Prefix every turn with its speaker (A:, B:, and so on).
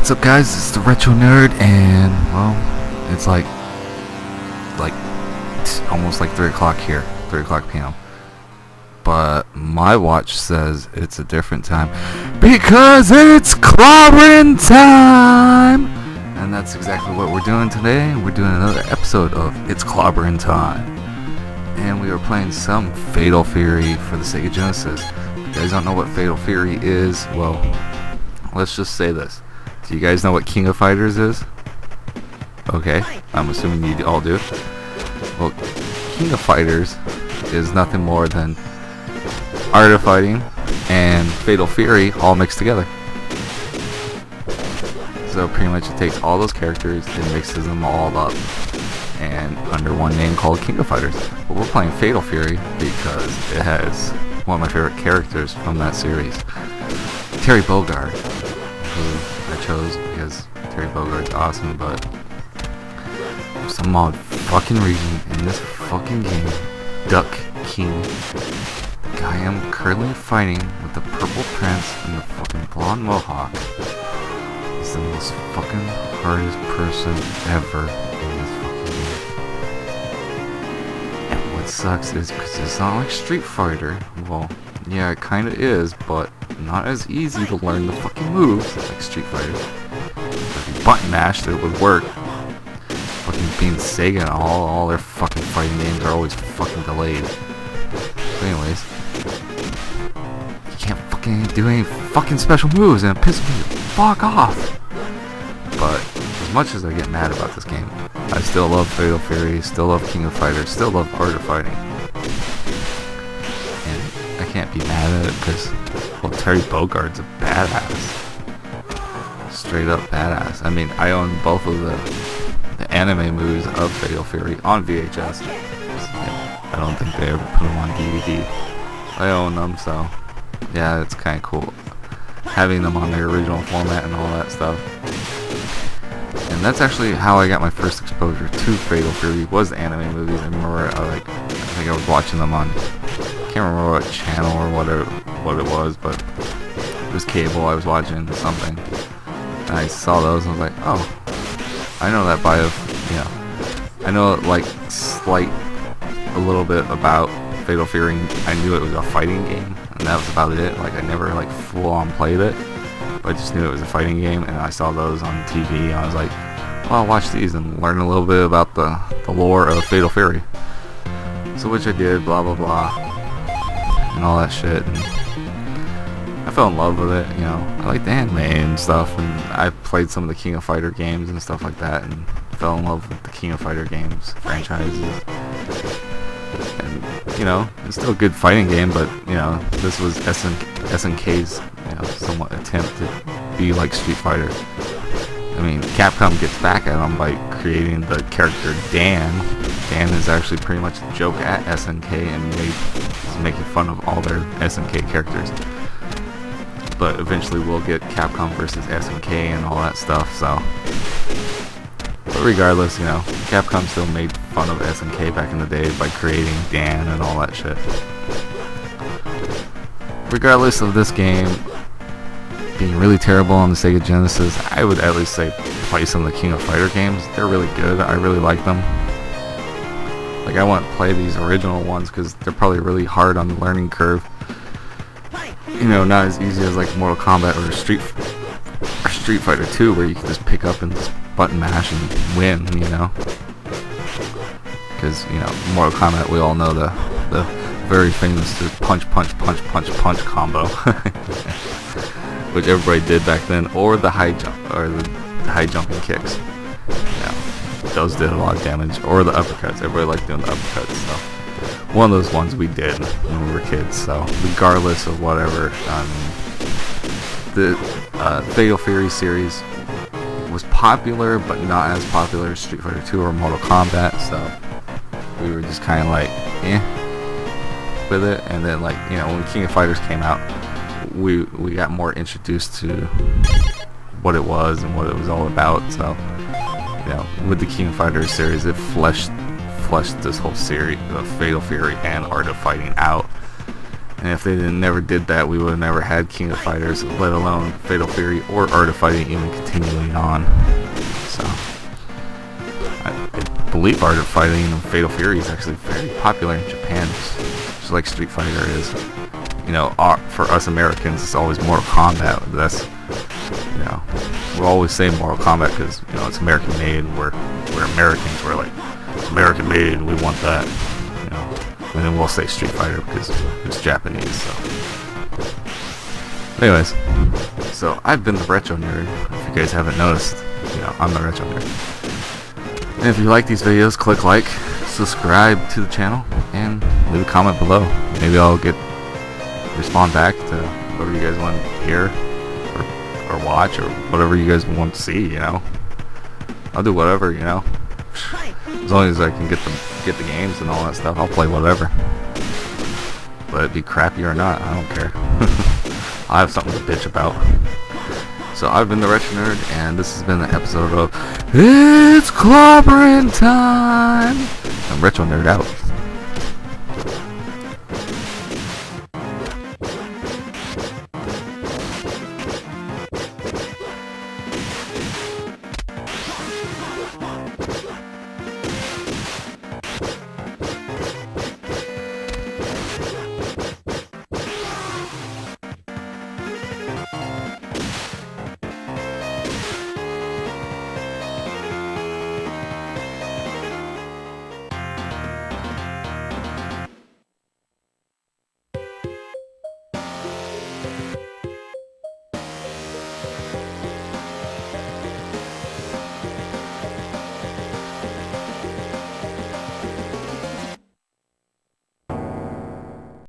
A: What's up, guys? It's the Retro Nerd, and well, it's like almost like 3 o'clock here, 3 o'clock p.m. But my watch says it's a different time because it's Clobberin time, and that's exactly what we're doing today. We're doing another episode of It's Clobberin Time, and we are playing some Fatal Fury for the Sega Genesis. If you guys don't know what Fatal Fury is, well, let's just say this. Do you guys know what King of Fighters is? Okay, I'm assuming you all do. Well, King of Fighters is nothing more than Art of Fighting and Fatal Fury all mixed together. So pretty much it takes all those characters and mixes them all up and under one name called King of Fighters. But we're playing Fatal Fury because it has one of my favorite characters from that series, Terry Bogard, who I chose because Terry Bogard's awesome, but for some odd fucking reason in this fucking game, Duck King, the guy I'm currently fighting with the purple prince and the fucking blonde mohawk, is the most fucking hardest person ever in this fucking game. And what sucks is because it's not like Street Fighter. Well, yeah, it kinda is, but not as easy to learn the fucking moves like Street Fighter. If you button mashed, it would work. Fucking being Sega and all their fucking fighting games are always fucking delayed. But anyways, you can't fucking do any fucking special moves and it pisses me the fuck off. But as much as I get mad about this game, I still love Fatal Fury, still love King of Fighters, still love Art of Fighting. And I can't be mad at it because, well, Terry Bogard's a badass. Straight up badass. I mean, I own both of the anime movies of Fatal Fury on VHS. I don't think they ever put them on DVD. I own them, so yeah, it's kind of cool having them on their original format and all that stuff. And that's actually how I got my first exposure to Fatal Fury, was the anime movies. I remember I think I was watching them on, I can't remember what channel or what it was, but it was cable. I was watching something and I saw those and I was like, oh, I know that I know like a little bit about Fatal Fury. I knew it was a fighting game, and that was about it. Like, I never like full on played it, but I just knew it was a fighting game, and I saw those on TV, and I was like, well, I'll watch these and learn a little bit about the lore of Fatal Fury. So which I did, blah blah blah, and all that shit, and I fell in love with it. You know, I like the anime and stuff, and I played some of the King of Fighter games and stuff like that, and fell in love with the King of Fighter games franchises. And you know, it's still a good fighting game, but you know, this was SNK's somewhat attempt to be like Street Fighter. I mean, Capcom gets back at them by creating the character Dan. Dan is actually pretty much a joke at SNK and is making fun of all their SNK characters. But eventually we'll get Capcom versus SNK and all that stuff, so. But regardless, you know, Capcom still made fun of SNK back in the day by creating Dan and all that shit. Regardless of this game being really terrible on the Sega Genesis, I would at least say play some of the King of Fighter games. They're really good. I really like them. Like, I want to play these original ones because they're probably really hard on the learning curve. You know, not as easy as like Mortal Kombat or Street Fighter 2, where you can just pick up and just button mash and win, you know. Because, you know, Mortal Kombat, we all know the very famous punch combo, which everybody did back then, or the high jump, or the high jumping kicks. Yeah, those did a lot of damage, or the uppercuts. Everybody liked doing the uppercuts, so. One of those ones we did when we were kids, so regardless of whatever, the Fatal Fury series was popular, but not as popular as Street Fighter 2 or Mortal Kombat, so we were just kind of like, with it. And then, like, you know, when King of Fighters came out, we got more introduced to what it was and what it was all about, so, you know, with the King of Fighters series, it fleshed this whole series of Fatal Fury and Art of Fighting out, And if they never did that, we would have never had King of Fighters, let alone Fatal Fury or Art of Fighting even continuing on. So, I believe Art of Fighting and Fatal Fury is actually very popular in Japan, just like Street Fighter is. You know, for us Americans, it's always Mortal Kombat. That's, you know, we'll always say Mortal Kombat because, you know, it's American made. We're Americans. We're like, it's American made. We want that. You know, and then we'll say Street Fighter because it's Japanese. So, anyways, so I've been the Retro Nerd. If you guys haven't noticed, you know, I'm the Retro Nerd. And if you like these videos, click like, subscribe to the channel, and leave a comment below. Maybe I'll respond back to whatever you guys want to hear or watch or whatever you guys want to see. You know, I'll do whatever. You know, as long as I can get the games and all that stuff, I'll play whatever. Let it be crappy or not, I don't care. I have something to bitch about. So I've been the Retro Nerd, and this has been the episode of It's Clobberin' Time. I'm Retro Nerd out.